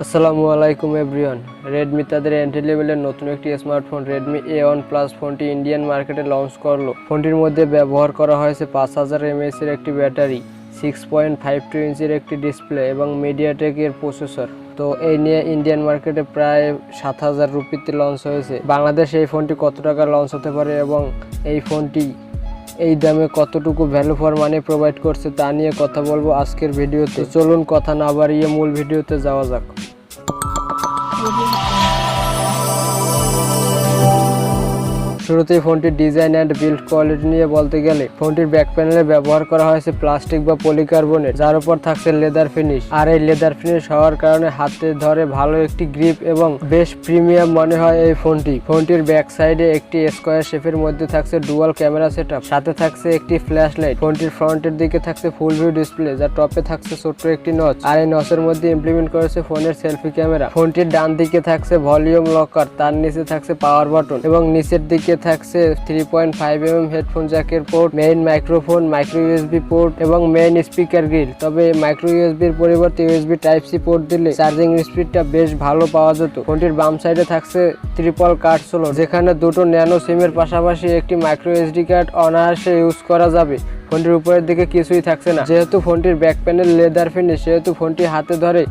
আসসালামু আলাইকুম everyone. Redmi তাদের এন্ট্রি লেভেলের নতুন একটি স্মার্টফোন রেডমি A1 প্লাস ফোনটি ইন্ডিয়ান মার্কেটে লঞ্চ করলো। ফোনটির মধ্যে ব্যবহার করা হয়েছে 5000 mAh এর একটি ব্যাটারি, 6.52 ইঞ্চির একটি ডিসপ্লে এবং মিডিয়াটেকের প্রসেসর। তো এই নিয়ে ইন্ডিয়ান মার্কেটে প্রায় 7000 রুপিতে লঞ্চ হয়েছে। বাংলাদেশে এই ফোনটি কত টাকা লঞ্চ হতে পারে এবং এই ফোনটি এই দামে কতটুকু ভ্যালু ফর মানি প্রোভাইড করছে তা নিয়ে কথা বলবো আজকের ভিডিওতে। চলুন কথা না বাড়িয়ে মূল ভিডিওতে যাওয়া যাক। শুরুতেই ফোনটির ডিজাইন অ্যান্ড বিল্ড কোয়ালিটি নিয়ে বলতে গেলে ফোনটির ব্যাক প্যানেলে ব্যবহার করা হয়েছে প্লাস্টিক বা পলিকার্বনেট, যার উপর থাকছে লেদার ফিনিশ। আর এই লেদার ফিনিশ হওয়ার কারণে হাতে ধরে ভালো একটি গ্রিপ এবং বেশ প্রিমিয়াম মনে হয় এই ফোনটির ব্যাক সাইডে একটি স্কোয়ার শেপের মধ্যে থাকছে ডুয়াল ক্যামেরা সেটআপ, সাথে থাকছে একটি ফ্ল্যাশ লাইট। ফোনটির ফ্রন্টের দিকে থাকছে ফুল ভিউ ডিসপ্লে, যার টপে থাকছে ছোট্ট একটি নচ, আর এই নচের মধ্যে ইমপ্লিমেন্ট করেছে ফোনের সেলফি ক্যামেরা। ফোনটির ডান দিকে থাকছে ভলিউম লকার, তার নিচে থাকছে পাওয়ার বাটন এবং নিচের দিকে থাকছে 3.5mm হেডফোন জ্যাকের port, main microphone, micro USB port এবং মেইন স্পিকার গ্রিল। তবে মাইক্রো ইউএসবির পরিবর্তে ইউএসবি টাইপ সি পোর্ট দিলে চার্জিং স্পিডটা বেশ ভালো পাওয়া যেত। ফোনটির বাম সাইডে থাকছে ট্রিপল কার্ড স্লট, যেখানে দুটো ন্যানো সিমের পাশাপাশি একটি মাইক্রো এসডি কার্ড অনায়াসে ইউজ করা যাবে। ফোনটির উপরের দিকে কিছুই থাকছে না। যেহেতু ফোনটির ব্যাক প্যানেল লেদার ফিনিশ, সেহেতু ফোনটি হাতে ধরে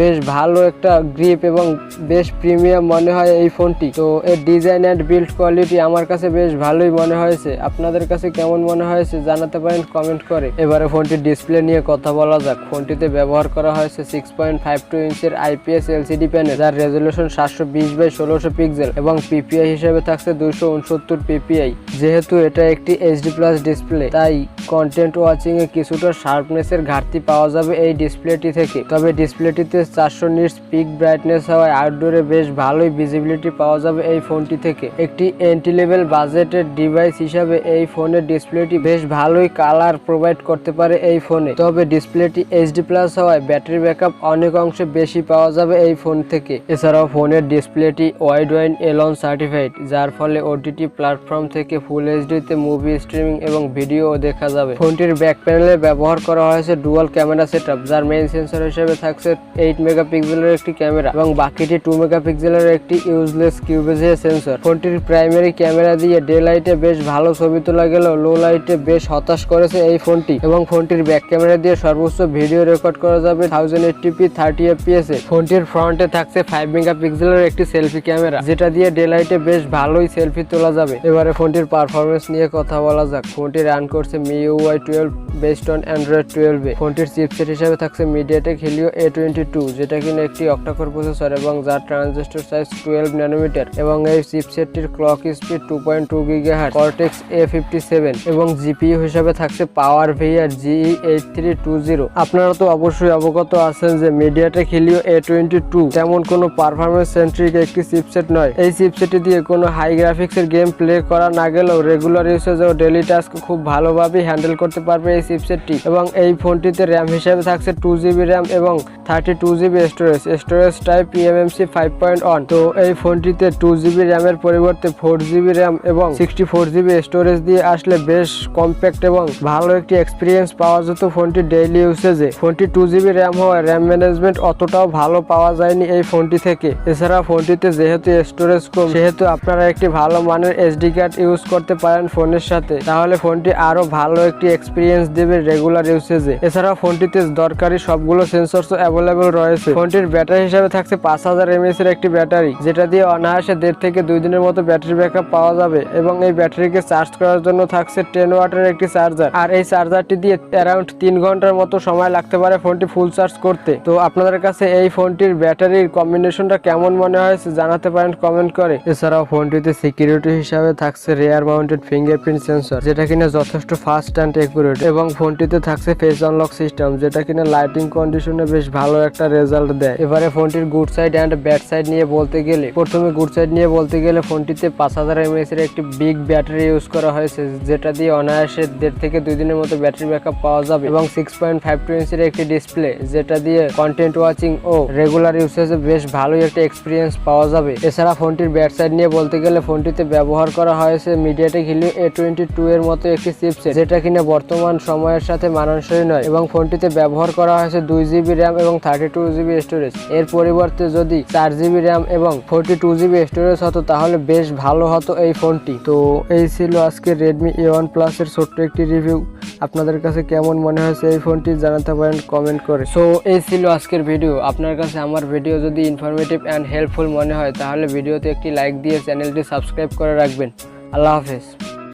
বেশ ভালো একটা গ্রিপ এবং বেশ প্রিমিয়াম মনে হয় এই ফোনটি। তো এর ডিজাইন অ্যান্ড বিল্ড কোয়ালিটি আমার কাছে বেশ ভালোই মনে হয়েছে। আপনাদের কাছে কেমন মনে হয়েছে জানাতে পারেন কমেন্ট করে। এবারে ফোনটির ডিসপ্লে নিয়ে কথা বলা যাক। ফোনটিতে ব্যবহার করা হয়েছে 6.52 ইঞ্চের IPS LCD প্যানেল, যার রেজলিউশন 720x1600 পিক্সেল এবং পিপিআই হিসেবে থাকছে 269 পিপিআই। যেহেতু এটা একটি HD+ ডিসপ্লে, তাই কন্টেন্ট ওয়াচিং এ কিছুটা শার্পনেসের ঘাটতি পাওয়া যাবে এই ডিসপ্লেটি থেকে। তবে ডিসপ্লেটিতে 400 নিটস পিক ব্রাইটনেস হওয়ায় আউটডোরে বেশ ভালোই ভিজিবিলিটি পাওয়া যাবে এই ফোনটি থেকে। একটি এন্ট্রি লেভেল বাজেটের ডিভাইস হিসাবে এই ফোনের ডিসপ্লেটি বেশ ভালোই কালার প্রোভাইড করতে পারে এই ফোনে। তবে ডিসপ্লেটি HD+ হওয়ায় ব্যাটারি ব্যাকআপ অনেক অংশে বেশি পাওয়া যাবে এই ফোন থেকে। এছাড়াও ফোনের ডিসপ্লেটি ওয়াইড এলন সার্টিফাইড, যার ফলে OTT প্ল্যাটফর্ম থেকে ফুল এইচডিতে মুভি স্ট্রিমিং এবং ভিডিও দেখা যাবে। ফোনটির ব্যাক প্যানেলে ব্যবহার করা হয়েছে ডুয়াল ক্যামেরা সেটআপ, যার মেইন সেন্সর হিসেবে থাকছে 8 মেগাপিক্সেলের একটি ক্যামেরা এবং বাকিটি 2 মেগাপিক্সেলের একটি ইউজলেস কিউবেজ সেন্সর। ফোনটির প্রাইমারি ক্যামেরা দিয়ে ডে লাইটে বেশ ভালো ছবি তোলা গেলেও লো লাইটে বেশ হতাশ করেছে এই ফোনটি। এবং ফোনটির ব্যাক ক্যামেরা দিয়ে সর্বোচ্চ ভিডিও রেকর্ড করা যাবে 1080p 30fps এ। ফোনটির ফ্রন্টে থাকছে 5 মেগাপিক্সেলের একটি সেলফি ক্যামেরা, যেটা দিয়ে ডে লাইটে বেশ ভালোই সেলফি তোলা যাবে। এবারে ফোনটির পারফরমেন্স নিয়ে কথা বলা যাক। ফোনটি রান করছে MIUI 12 বেসড অন Android 12 এ। ফোনটির চিপসেট হিসেবে থাকছে মিডিয়াটেক হিলিও A22, যেটা কিনা একটি অক্টাকোর প্রসেসর এবং যার ট্রানজিস্টর সাইজ 12 ন্যানোমিটার এবং এই চিপসেটটির clock speed 2.2 GHz, cortex A57 এবং জিপিইউ হিসেবে থাকছে পাওয়ার ভিআর GE8320। আপনারা তো অবশ্যই অবগত আছেন যে মিডিয়াটেক হিলিও A22 তেমন কোনো পারফরমেন্স সেন্ট্রিক একটি চিপসেট নয়। এই চিপসেটটি দিয়ে কোনো হাই গ্রাফিক্সের গেম প্লে করা না গেলেও রেগুলার ইউসেজ ও ডেইলি টাস্ক খুব ভালোভাবে হ্যান্ডেল করতে পারবে এই চিপসেটটি। এবং এই ফোনটিতে র্যাম হিসেবে থাকছে 2GB র্যাম এবং 32GB স্টোরেজ টাইপ eMMC 5.1। তো এই ফোনটিতে 2GB র্যামের পরিবর্তে 4GB র্যাম এবং 64GB স্টোরেজ দিয়ে আসলে বেশ কম্প্যাক্ট এবং ভালো একটি এক্সপিরিয়েন্স পাওয়া যেত ফোনটি ডেইলি ইউসেজে। ফোনটি 2GB র্যাম হওয়ায় র্যাম ম্যানেজমেন্ট অতটাও ভালো পাওয়া যায়নি এই ফোনটি থেকে। এছাড়া ফোনটিতে যেহেতু স্টোরেজ কম, সেহেতু আপনারা একটি ভালো মানের SD কার্ড ইউজ করতে পারেন ফোনের সাথে, তাহলে ফোনটি আরো ভালো একটি এক্সপিরিয়েন্স দেবে রেগুলার ইউসেজে। এছাড়াও ফোনটিতে দরকারি সবগুলো সেন্সরস অ্যাভেলেবল রয়েছে। ফোনটির ব্যাটারি হিসাবে থাকছে 5000 mAh এর একটি ব্যাটারি, যেটা দিয়ে অনায়াসে 1.5 থেকে 2 দিনের মতো ব্যাটারি ব্যাকআপ পাওয়া যাবে। এবং এই ব্যাটারিকে চার্জ করার জন্য থাকছে 10 ওয়াটের একটি চার্জার, আর এই চার্জারটি দিয়ে অ্যারাউন্ড 3 ঘন্টার মতো সময় লাগতে পারে ফোনটি ফুল চার্জ করতে। তো আপনাদের কাছে এই ফোনটির ব্যাটারির কম্বিনেশনটা কেমন মনে হয়েছে জানাতে পারেন কমেন্ট করে। এছাড়াও ফোনটিতে সিকিউরিটি হিসাবে থাকছে রেয়ার মাউন্টেড ফিঙ্গারপ্রিন্ট সেন্সর, যেটা কিনা যথেষ্ট ফাস্ট অ্যান্ড একুরেট। এবং ফোনটিতে থাকছে ফেস আনলক সিস্টেম, যেটা কিনা লাইটিং কন্ডিশনে বেশ ভালো একটা রেজাল্ট দেয়। এবারে ফোনটির good side and bad side নিয়ে বলতে গেলে, প্রথমে গুড সাইড নিয়ে বলতে গেলে ফোনটিতে 5000 mAh এর একটি বিগ ব্যাটারি ইউজ করা হয়েছে, যেটা দিয়ে অনায়াসে 1.5 থেকে 2 দিনের মতো ব্যাটারি ব্যাকআপ পাওয়া যাবে। এবং 6.52 ইঞ্চির একটি ডিসপ্লে, যেটা দিয়ে কন্টেন্ট ওয়াচিং ও রেগুলার ইউসেজে বেশ ভালোই একটা এক্সপিরিয়েন্স পাওয়া যাবে। এছাড়া ফোনটির ব্যাড সাইড নিয়ে বলতে গেলে ফোনটিতে ব্যবহার করা হয়েছে মিডিয়াটেক হিলিও A22 এর মতো একটি চিপসেট, যেটা কিনা বর্তমান সময়ের সাথে মানানসই নয়। এবং ফোনটিতে ব্যবহার করা হয়েছে 2GB র্যাম এবং 32GB স্টোরেজ। এর পরিবর্তে যদি 4GB র্যাম এবং 42GB স্টোরেজ হতো তাহলে বেশ ভালো হতো এই ফোনটি। তো এই ছিল আজকে Redmi A1 Plus এর ছোট্ট একটি রিভিউ। আপনাদের কাছে কেমন মনে হয়েছে এই ফোনটি জানাতে পারেন কমেন্ট করে। সো এই ছিল আজকের ভিডিও। আপনার কাছে আমার ভিডিও যদি ইনফরমেটিভ অ্যান্ড হেল্পফুল মনে হয় তাহলে ভিডিওতে একটি লাইক দিয়ে চ্যানেলটি সাবস্ক্রাইব করে রাখবেন। আল্লাহ হাফেজ।